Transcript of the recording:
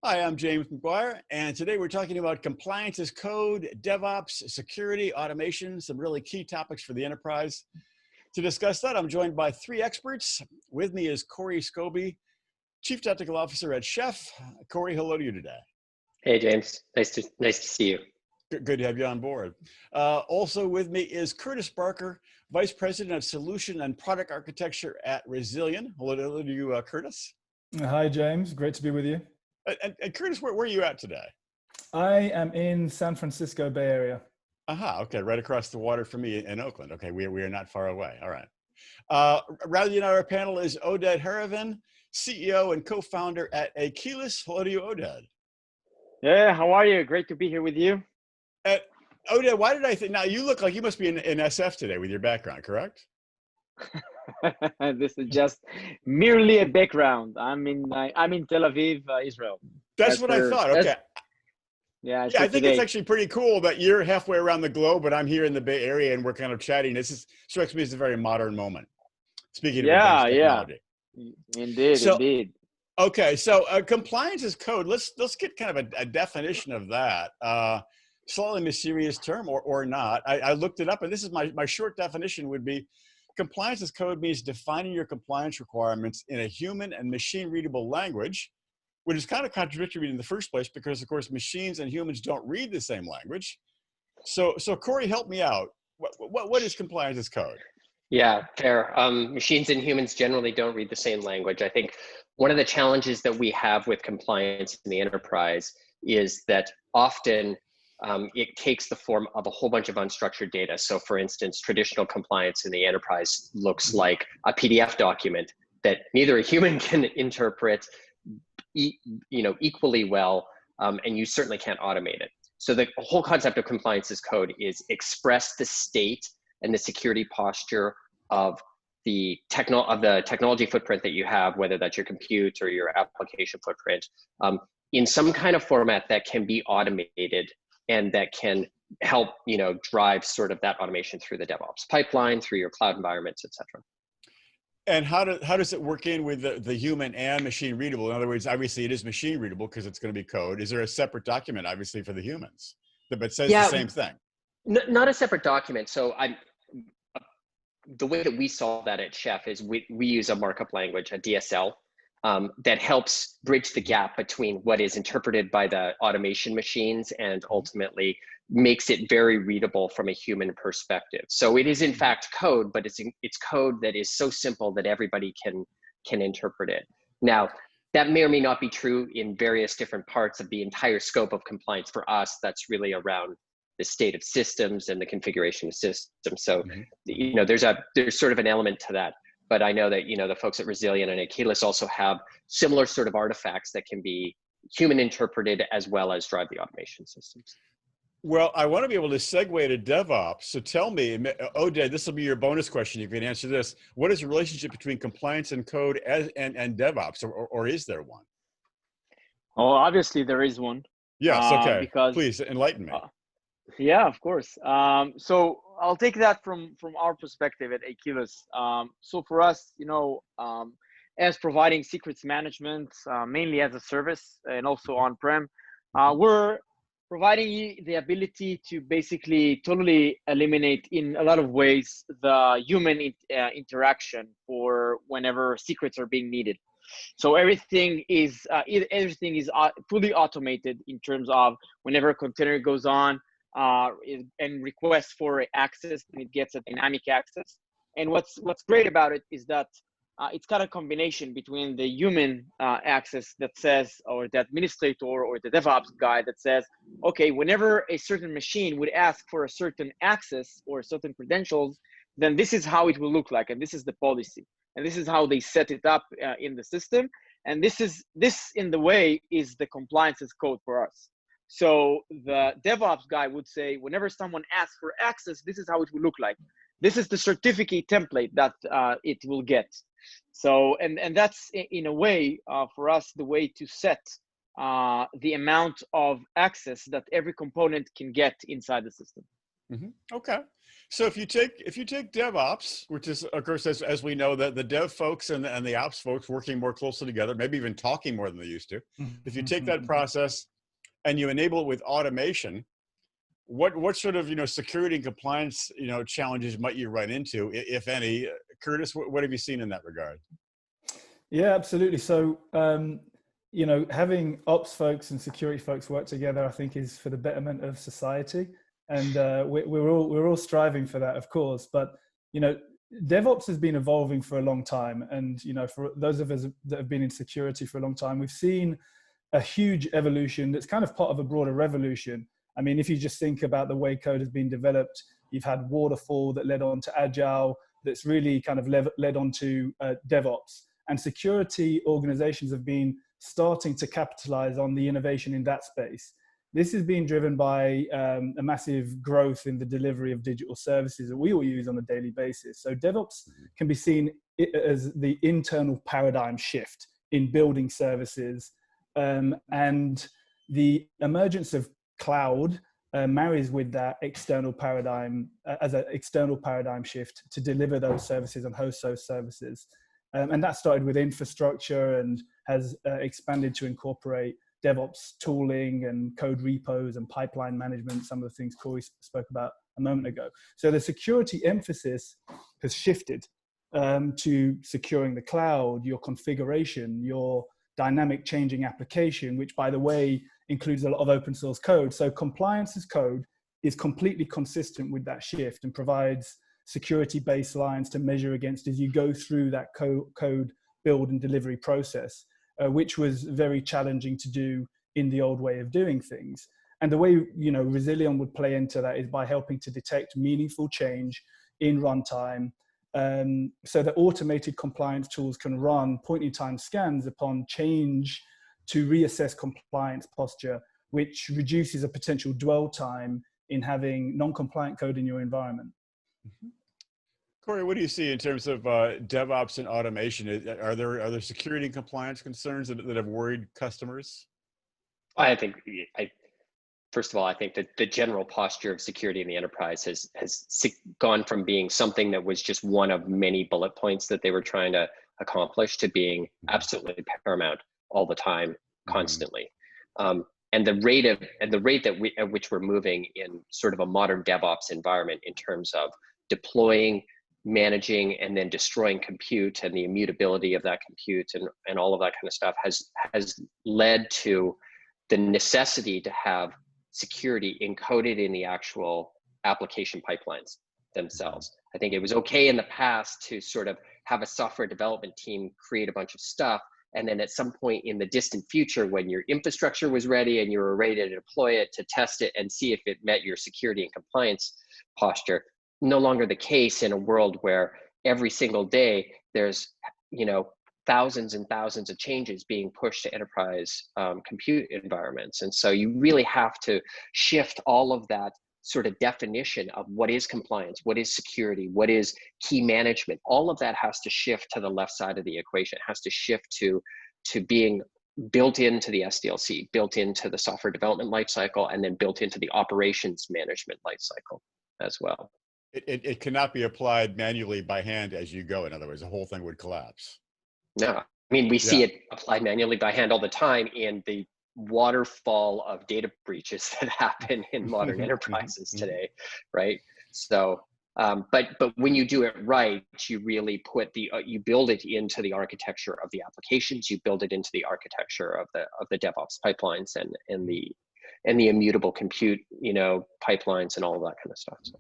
Hi, I'm James McGuire, and today we're talking about compliance as code, DevOps, security, automation, some really key topics for the enterprise. To discuss that, I'm joined by three experts. With me is Corey Scobie, Chief Technical Officer at Chef. Corey, hello to you today. Hey, James. Nice to see you. Good to have you on board. Also with me is Curtis Barker, Vice President of Solution and Product Architecture at Resilient. Hello to you, Curtis. Hi, James. Great to be with you. And Curtis, where are you at today? I am in San Francisco Bay Area. Aha, okay, right across the water from me in Oakland. Okay, we are not far away. All right. Rounding out our panel is Oded Haravan, CEO and co-founder at Aquilas. Hello to you, Oded. Yeah, how are you? Great to be here with you. Oded, why did I think, now you look like you must be in SF today with your background, correct? This is just merely a background. I'm in Tel Aviv, Israel. That's what I thought. Okay. Yeah, I think it's actually pretty cool that you're halfway around the globe, but I'm here in the Bay Area and we're kind of chatting. This strikes me as a very modern moment. Speaking of advanced technology. Indeed. Okay, so compliance as code. Let's get kind of a definition of that. Slightly mysterious term or not. I looked it up, and this is my short definition would be: compliance as code means defining your compliance requirements in a human and machine readable language, which is kind of contradictory in the first place because, of course, machines and humans don't read the same language. So Corey, help me out. What is compliance as code? Yeah, fair. Machines and humans generally don't read the same language. I think one of the challenges that we have with compliance in the enterprise is that often it takes the form of a whole bunch of unstructured data. So for instance, traditional compliance in the enterprise looks like a PDF document that neither a human can interpret equally well, and you certainly can't automate it. So the whole concept of compliance as code is express the state and the security posture of the technology footprint that you have, whether that's your compute or your application footprint, in some kind of format that can be automated and that can help drive sort of that automation through the DevOps pipeline, through your cloud environments, et cetera. And how does it work in with the human and machine readable? In other words, obviously it is machine readable because it's going to be code. Is there a separate document, obviously, for the humans that says the same thing? Not a separate document. So the way that we solve that at Chef is we use a markup language, a DSL, that helps bridge the gap between what is interpreted by the automation machines and ultimately makes it very readable from a human perspective. So it is in fact code, but it's code that is so simple that everybody can interpret it. Now, that may or may not be true in various different parts of the entire scope of compliance. For us, that's really around the state of systems and the configuration of systems. So, there's sort of an element to that. But I know that, the folks at Resilient and Aquilas also have similar sort of artifacts that can be human interpreted as well as drive the automation systems. Well, I want to be able to segue to DevOps. So tell me, Oded, this will be your bonus question. You can answer this. What is the relationship between compliance and code and DevOps, or is there one? Oh, obviously there is one. Yes, okay. Please enlighten me. Yeah, of course. So I'll take that from our perspective at Aquilas. So for us, as providing secrets management, mainly as a service and also on-prem, we're providing you the ability to basically totally eliminate in a lot of ways the human interaction for whenever secrets are being needed. So everything is fully automated in terms of whenever a container goes on and requests for access, and it gets a dynamic access. And what's great about it is that it's got a combination between the human access that says, or the administrator or the DevOps guy that says, okay, whenever a certain machine would ask for a certain access or certain credentials, then this is how it will look like, and this is the policy, and this is how they set it up in the system. And this in the way is the compliance as code for us. So the DevOps guy would say, whenever someone asks for access, this is how it will look like. This is the certificate template that it will get. So, and that's in a way for us, the way to set the amount of access that every component can get inside the system. Mm-hmm. Okay. So if you take DevOps, which is of course as we know that the dev folks and the ops folks working more closely together, maybe even talking more than they used to. If you take that process and you enable it with automation, what sort of security and compliance challenges might you run into, if any? Curtis, what have you seen in that regard? Yeah, absolutely. So having ops folks and security folks work together, I think, is for the betterment of society, and we're all striving for that, of course. But DevOps has been evolving for a long time, and for those of us that have been in security for a long time, we've seen a huge evolution that's kind of part of a broader revolution. I mean, if you just think about the way code has been developed, you've had waterfall that led on to agile, that's really kind of led on to DevOps. And security organizations have been starting to capitalize on the innovation in that space. This is being driven by a massive growth in the delivery of digital services that we all use on a daily basis. So DevOps can be seen as the internal paradigm shift in building services, and the emergence of cloud marries with that external paradigm as an external paradigm shift to deliver those services and host those services. And that started with infrastructure and has expanded to incorporate DevOps tooling and code repos and pipeline management, some of the things Corey spoke about a moment ago. So the security emphasis has shifted to securing the cloud, your configuration, your dynamic changing application, which, by the way, includes a lot of open source code. So compliance as code is completely consistent with that shift and provides security baselines to measure against as you go through that code build and delivery process, which was very challenging to do in the old way of doing things. And the way Resilion would play into that is by helping to detect meaningful change in runtime, so that automated compliance tools can run point-in-time scans upon change to reassess compliance posture, which reduces a potential dwell time in having non-compliant code in your environment. Corey, what do you see in terms of DevOps and automation? Are there security and compliance concerns that have worried customers? First of all, I think that the general posture of security in the enterprise has gone from being something that was just one of many bullet points that they were trying to accomplish to being absolutely paramount all the time, constantly. And the rate at which we're moving in sort of a modern DevOps environment in terms of deploying, managing, and then destroying compute and the immutability of that compute and all of that kind of stuff has led to the necessity to have security encoded in the actual application pipelines themselves. I think it was okay in the past to sort of have a software development team create a bunch of stuff, and then at some point in the distant future, when your infrastructure was ready and you were ready to deploy it, to test it and see if it met your security and compliance posture. No longer the case in a world where every single day there's thousands and thousands of changes being pushed to enterprise compute environments. And so you really have to shift all of that sort of definition of what is compliance, what is security, what is key management. All of that has to shift to the left side of the equation. It has to shift to being built into the SDLC, built into the software development lifecycle, and then built into the operations management lifecycle as well. It cannot be applied manually by hand as you go. In other words, the whole thing would collapse. No, I mean, we see it applied manually by hand all the time in the waterfall of data breaches that happen in modern enterprises today, right? So, but when you do it right, you really put you build it into the architecture of the applications, you build it into the architecture of the DevOps pipelines and the immutable compute, pipelines and all of that kind of stuff. So.